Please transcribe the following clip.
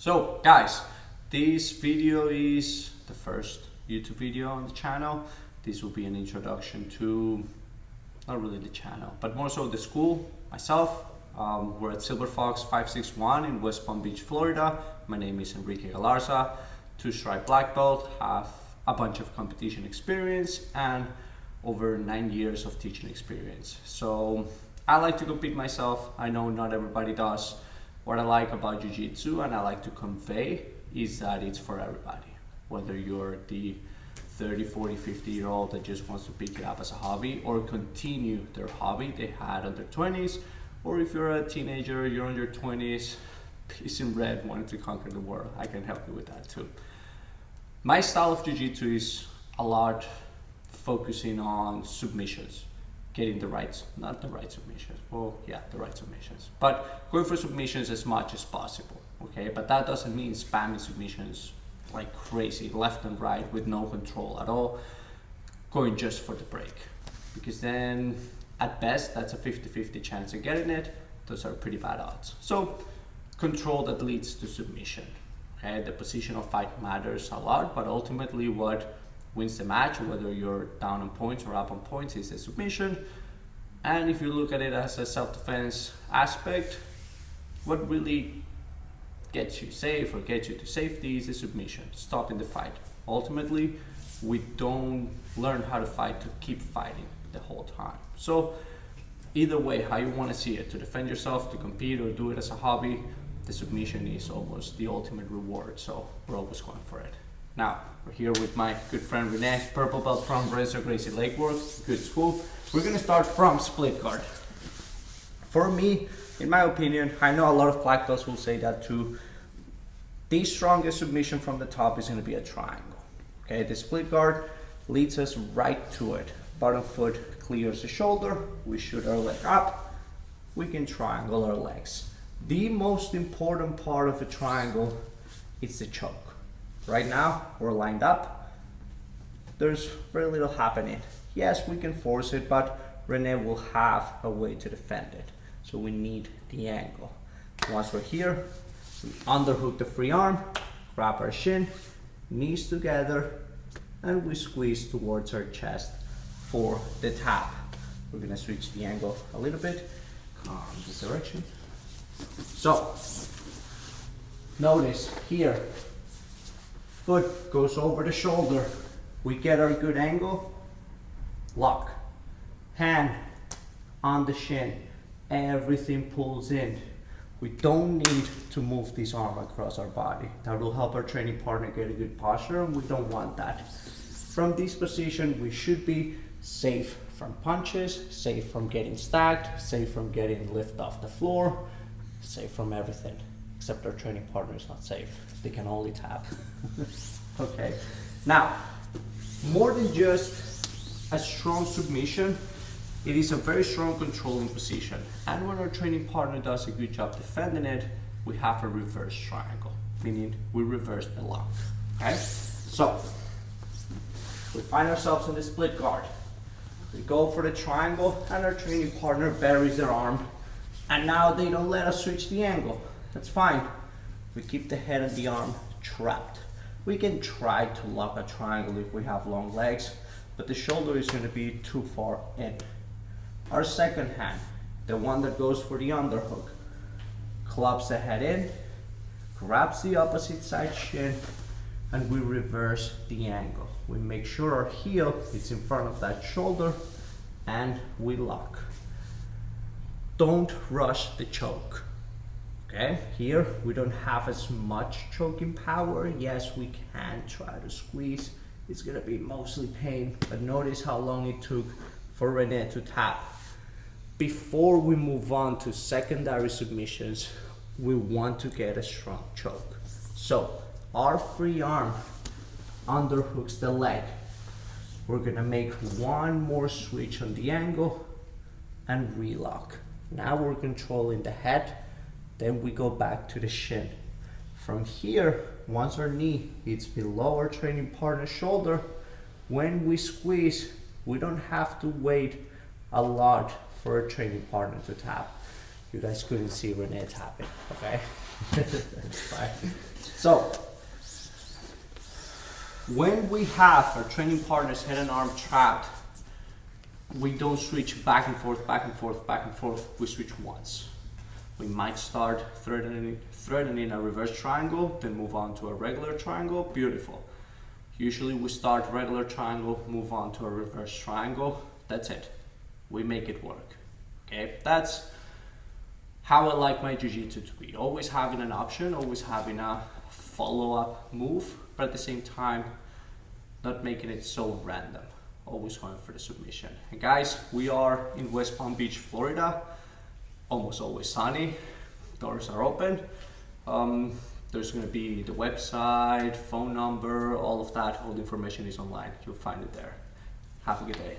So guys, this video is the first YouTube video on the channel. This will be an introduction to, not really the channel, but more so the school, myself. We're at Silver Fox 561 in West Palm Beach, Florida. My name is Enrique Galarza, 2-stripe black belt, have a bunch of competition experience and over 9 years of teaching experience. So I like to compete myself. I know not everybody does. What I like about Jiu-Jitsu and I like to convey is that it's for everybody. Whether you're the 30, 40, 50-year-old that just wants to pick it up as a hobby or continue their hobby they had on their 20s, or if you're a teenager, you're in your 20s, piece in red, wanting to conquer the world, I can help you with that too. My style of Jiu-Jitsu is a lot focusing on submissions, getting the right, not the right submissions, well, yeah, the right submissions, but going for submissions as much as possible, okay? But that doesn't mean spamming submissions like crazy, left and right with no control at all, going just for the break, because then at best, that's a 50-50 chance of getting it. Those are pretty bad odds. So control that leads to submission. Okay, the position of fight matters a lot, but ultimately what wins the match, whether you're down on points or up on points, is a submission. And if you look at it as a self-defense aspect, what really gets you safe or gets you to safety is the submission, stopping the fight. Ultimately, we don't learn how to fight to keep fighting the whole time. So either way, how you want to see it, to defend yourself, to compete, or do it as a hobby, the submission is almost the ultimate reward. So we're always going for it. Now, we're here with my good friend Renee, purple belt from Renzo Gracie Lakeworks, good school. We're gonna start from split guard. For me, in my opinion, I know a lot of black belts will say that too, the strongest submission from the top is gonna be a triangle. Okay, the split guard leads us right to it. Bottom foot clears the shoulder, we shoot our leg up, we can triangle our legs. The most important part of a triangle is the choke. Right now, we're lined up. There's very little happening. Yes, we can force it, but Renee will have a way to defend it. So we need the angle. Once we're here, we underhook the free arm, grab our shin, knees together, and we squeeze towards our chest for the tap. We're gonna switch the angle a little bit, come this direction. So, notice here, foot goes over the shoulder. We get our good angle, lock, hand on the shin, everything pulls in. We don't need to move this arm across our body. That will help our training partner get a good posture, and we don't want that. From this position, we should be safe from punches, safe from getting stacked, safe from getting lift off the floor, safe from everything, except our training partner is not safe. They can only tap. Okay, now, more than just a strong submission, it is a very strong controlling position. And when our training partner does a good job defending it, we have a reverse triangle, meaning we reverse the lock, okay? So, we find ourselves in the split guard. We go for the triangle and our training partner buries their arm, and now they don't let us switch the angle. That's fine. We keep the head and the arm trapped. We can try to lock a triangle if we have long legs, but the shoulder is going to be too far in. Our second hand, the one that goes for the underhook, clubs the head in, grabs the opposite side shin, and we reverse the angle. We make sure our heel is in front of that shoulder and we lock. Don't rush the choke. Okay, here we don't have as much choking power. Yes, we can try to squeeze. It's gonna be mostly pain, but notice how long it took for Renee to tap. Before we move on to secondary submissions, we want to get a strong choke. So our free arm underhooks the leg. We're gonna make one more switch on the angle and relock. Now we're controlling the head, then we go back to the shin. From here, once our knee hits below our training partner's shoulder, when we squeeze, we don't have to wait a lot for a training partner to tap. You guys couldn't see Renee tapping, okay? That's fine. So, when we have our training partner's head and arm trapped, we don't switch back and forth, back and forth, back and forth. We switch once. We might start threatening a reverse triangle, then move on to a regular triangle. Beautiful. Usually we start regular triangle, move on to a reverse triangle. That's it. We make it work. Okay, that's how I like my jiu-jitsu to be. Always having an option, always having a follow-up move, but at the same time, not making it so random. Always going for the submission. And guys, we are in West Palm Beach, Florida. Almost always sunny. Doors are open. There's going to be the website, phone number, all of that. All the information is online. You'll find it there. Have a good day.